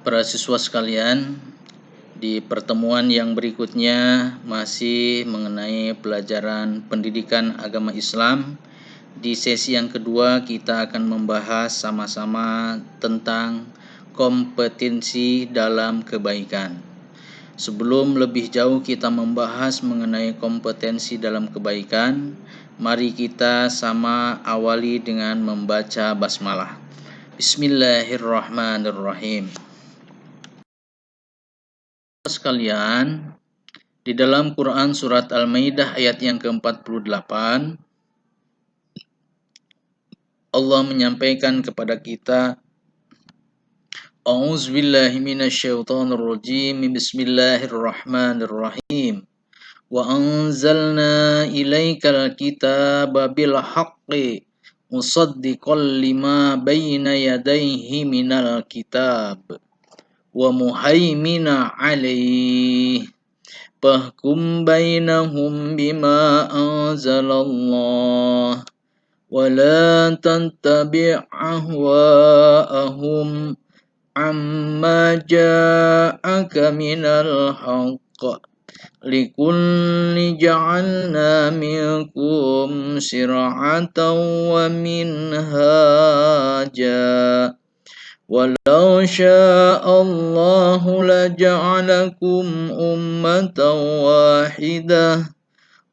Para siswa sekalian, di pertemuan yang berikutnya masih mengenai pelajaran pendidikan agama Islam. Di sesi yang kedua kita akan membahas sama-sama tentang kompetensi dalam kebaikan. Sebelum lebih jauh kita membahas mengenai kompetensi dalam kebaikan, mari kita sama awali dengan membaca basmalah. Bismillahirrahmanirrahim. Sekalian, di dalam Quran surat Al-Maidah ayat yang ke-48, Allah menyampaikan kepada kita, A'udzubillahi minasyaitonirrajim. Bismillahirrahmanirrahim. Wa anzalna ilaikal kitaba bil haqqi musaddiqan lima bayna yadayhi minal kitab wa muhaimina alaih fahkum bainahum bima anzalallah wa la tattabi' ahwa'ahum amma ja'aka minal haqq likulli ja'alna minkum shir'atan wa minhaja Walau sya'allahu laja'alakum ummatan wahidah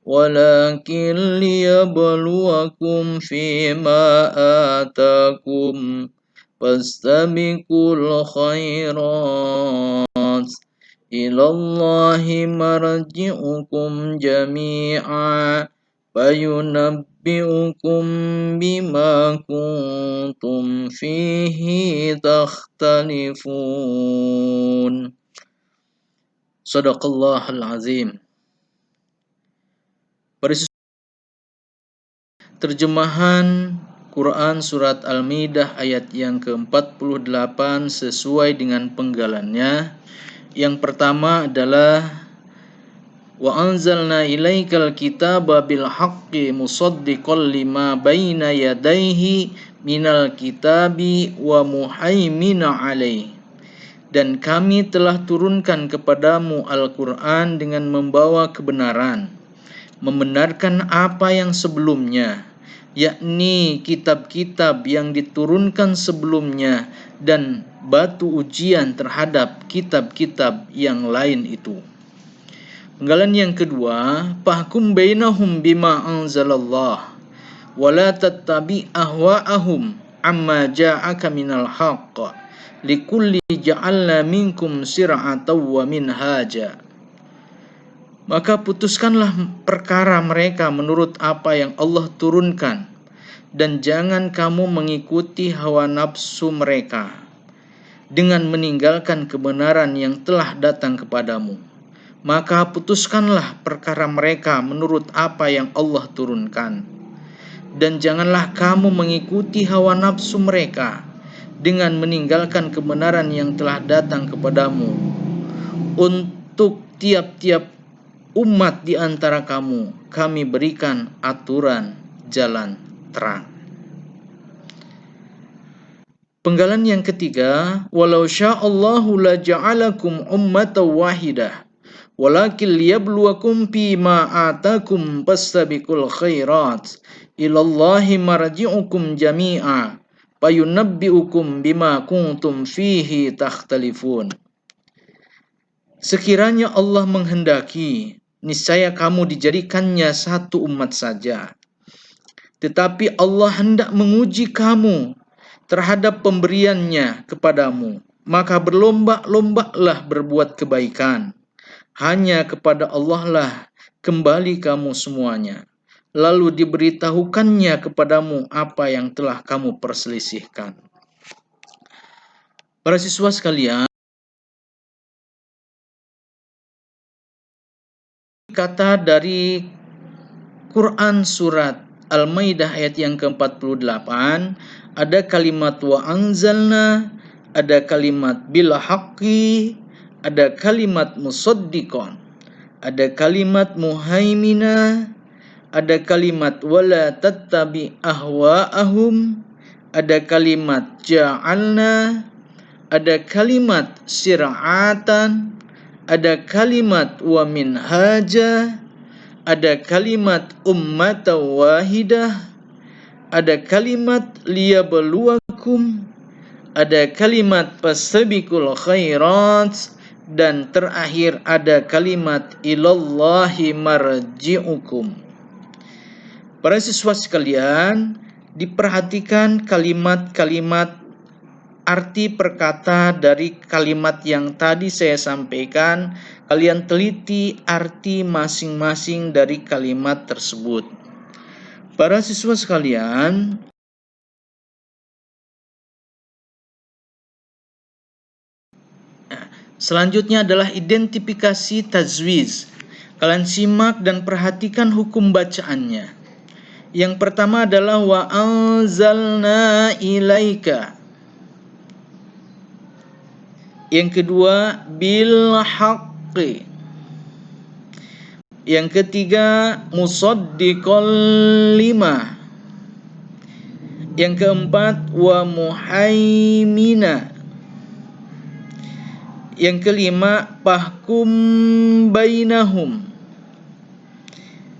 walakin liyabluwakum fima atakum fastabiqul khairat ilallahi marji'ukum jami'a fayunabbi'ukum bima kuntum fihi takhtalifun. Shadaqallahul azim. Terjemahan Quran surat Al-Maidah ayat yang ke-48 sesuai dengan penggalannya. Yang pertama adalah Wa anzalna ilaikal kitaba bil haqqi musaddiqan lima baina yadayhi minal kitabi wa muhaimina alaih. Dan kami telah turunkan kepadamu Al-Quran dengan membawa kebenaran, membenarkan apa yang sebelumnya, yakni kitab-kitab yang diturunkan sebelumnya dan batu ujian terhadap kitab-kitab yang lain itu. Penggalan yang kedua, fahkum bainahum bima anzalallah wa la tattabi' ahwa'ahum amma ja'aka minal haqq likulli ja'alna minkum sir'atan wa minhaja. Maka putuskanlah perkara mereka menurut apa yang Allah turunkan, dan jangan kamu mengikuti hawa nafsu mereka dengan meninggalkan kebenaran yang telah datang kepadamu. Maka putuskanlah perkara mereka menurut apa yang Allah turunkan, dan janganlah kamu mengikuti hawa nafsu mereka dengan meninggalkan kebenaran yang telah datang kepadamu. Untuk tiap-tiap umat di antara kamu, kami berikan aturan jalan terang. Penggalan yang ketiga, walau sya'allahu la ja'alakum ummatan wahidah walakin liyabluwakum fima atakum fastabiqul khairat ilallahi marji'ukum jami'a fayunabbi'ukum bima kuntum fihi takhtalifun. Sekiranya Allah menghendaki, niscaya kamu dijadikannya satu umat saja. Tetapi Allah hendak menguji kamu terhadap pemberiannya kepadamu, maka berlomba-lombalah berbuat kebaikan. Hanya kepada Allah lah kembali kamu semuanya. Lalu diberitahukannya kepadamu apa yang telah kamu perselisihkan. Para siswa sekalian, kata dari Quran surat Al-Maidah ayat yang ke-48, ada kalimat wa anzalna, ada kalimat bil haqqi, ada kalimat musaddiqan, ada kalimat muhaimina, ada kalimat wala tattabi ahwa'ahum, ada kalimat ja'alna, ada kalimat sir'atan, ada kalimat wa minhaja, ada kalimat ummatan wahidah, ada kalimat liyabluwakum, ada kalimat fastabiqul khairat, dan terakhir ada kalimat ilallahi marji'ukum. Para siswa sekalian, diperhatikan kalimat-kalimat arti perkata dari kalimat yang tadi saya sampaikan. Kalian teliti arti masing-masing dari kalimat tersebut. Para siswa sekalian, selanjutnya adalah identifikasi tajwiz. Kalian simak dan perhatikan hukum bacaannya. Yang pertama adalah wa anzalna ilaika. Yang kedua bil haqqi. Yang ketiga musaddiqal lima. Yang keempat wa muhaimina. Yang kelima fahkum bainahum.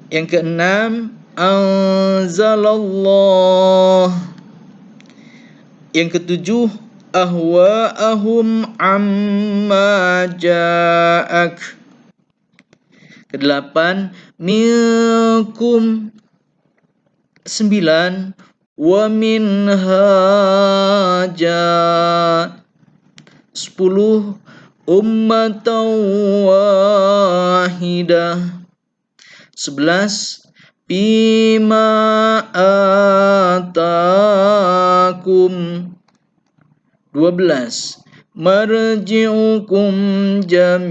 Yang keenam anzalallah. Yang ketujuh ahwa'ahum amma ja'ak. Kedelapan minkum. 9 wa minhaja. 10 ummatan wahidah. 11 bima atakum. 12 marji'ukum jami'a.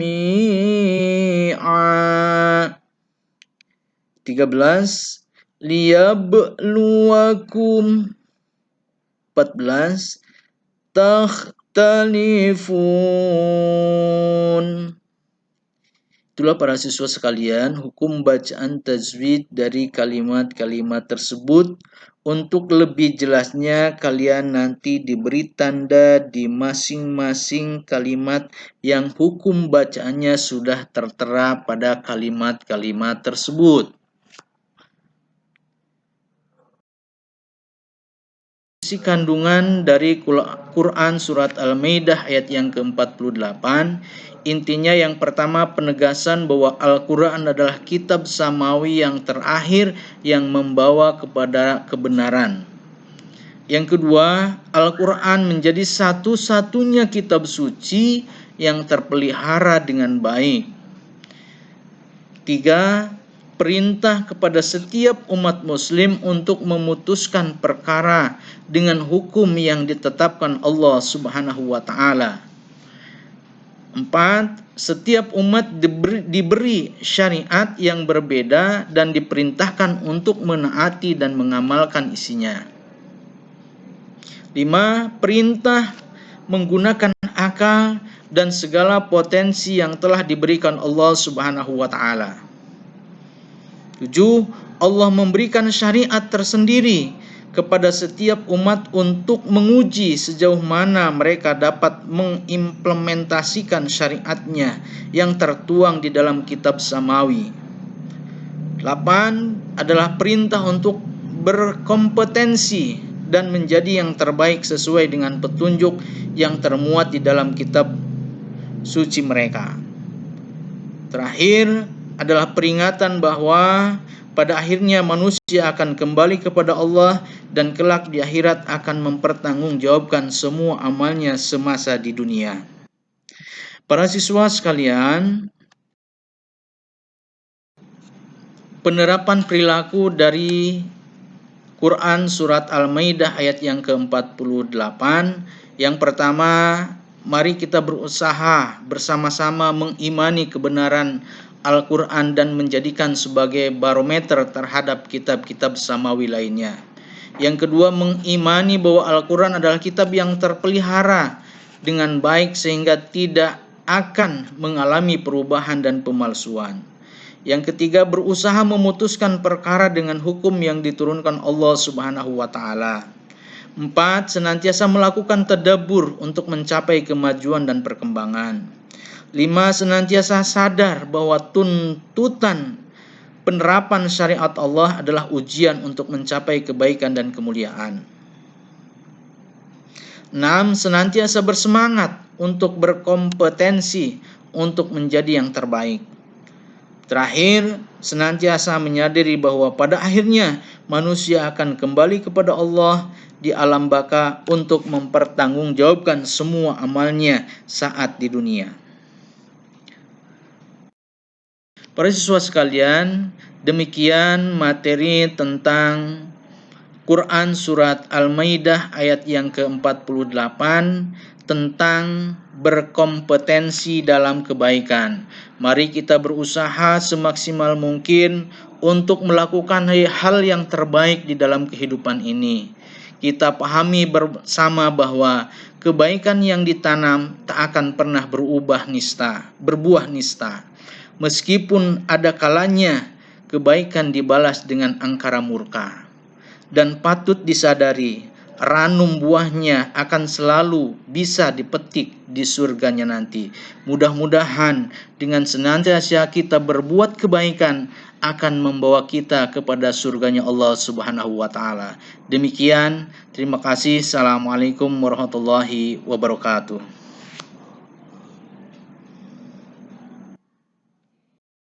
13 liyabluwakum. 14 takhtalifun. Itulah para siswa sekalian hukum bacaan tajwid dari kalimat-kalimat tersebut. Untuk lebih jelasnya kalian nanti diberi tanda di masing-masing kalimat yang hukum bacaannya sudah tertera pada kalimat-kalimat tersebut. Isi kandungan dari Quran surat Al-Maidah ayat yang ke-48. Intinya yang pertama penegasan bahwa Al-Quran adalah kitab samawi yang terakhir yang membawa kepada kebenaran. Yang kedua, Al-Quran menjadi satu-satunya kitab suci yang terpelihara dengan baik. 3. Perintah kepada setiap umat muslim untuk memutuskan perkara dengan hukum yang ditetapkan Allah Subhanahu wa ta'ala. 4. Setiap umat diberi syariat yang berbeda dan diperintahkan untuk menaati dan mengamalkan isinya. 5. Perintah menggunakan akal dan segala potensi yang telah diberikan Allah Subhanahu wa ta'ala. 7. Allah memberikan syariat tersendiri kepada setiap umat untuk menguji sejauh mana mereka dapat mengimplementasikan syariatnya yang tertuang di dalam kitab samawi. 8 adalah perintah untuk berkompetensi dan menjadi yang terbaik sesuai dengan petunjuk yang termuat di dalam kitab suci mereka. Terakhir adalah peringatan bahwa pada akhirnya manusia akan kembali kepada Allah dan kelak di akhirat akan mempertanggungjawabkan semua amalnya semasa di dunia. Para siswa sekalian, penerapan perilaku dari Quran surat Al-Maidah ayat yang ke-48. Yang pertama, mari kita berusaha bersama-sama mengimani kebenaran Al-Quran dan menjadikan sebagai barometer terhadap kitab-kitab samawi lainnya. Yang kedua, mengimani bahwa Al-Quran adalah kitab yang terpelihara dengan baik sehingga tidak akan mengalami perubahan dan pemalsuan. Yang ketiga, berusaha memutuskan perkara dengan hukum yang diturunkan Allah Subhanahu wa ta'ala. 4. Senantiasa melakukan tadabbur untuk mencapai kemajuan dan perkembangan. 5. Senantiasa sadar bahwa tuntutan penerapan syariat Allah adalah ujian untuk mencapai kebaikan dan kemuliaan. 6. Senantiasa bersemangat untuk berkompetensi untuk menjadi yang terbaik. Terakhir, senantiasa menyadari bahwa pada akhirnya manusia akan kembali kepada Allah di alam baka untuk mempertanggungjawabkan semua amalnya saat di dunia. Para siswa sekalian, demikian materi tentang Quran Surat Al-Maidah ayat yang ke-48 tentang berkompetensi dalam kebaikan. Mari kita berusaha semaksimal mungkin untuk melakukan hal yang terbaik di dalam kehidupan ini. Kita pahami bersama bahwa kebaikan yang ditanam tak akan pernah berbuah nista. Meskipun ada kalanya kebaikan dibalas dengan angkara murka. Dan patut disadari, ranum buahnya akan selalu bisa dipetik di surganya nanti. Mudah-mudahan dengan senantiasa kita berbuat kebaikan akan membawa kita kepada surganya Allah Subhanahu wa Ta'ala. Demikian, terima kasih. Assalamualaikum warahmatullahi wabarakatuh.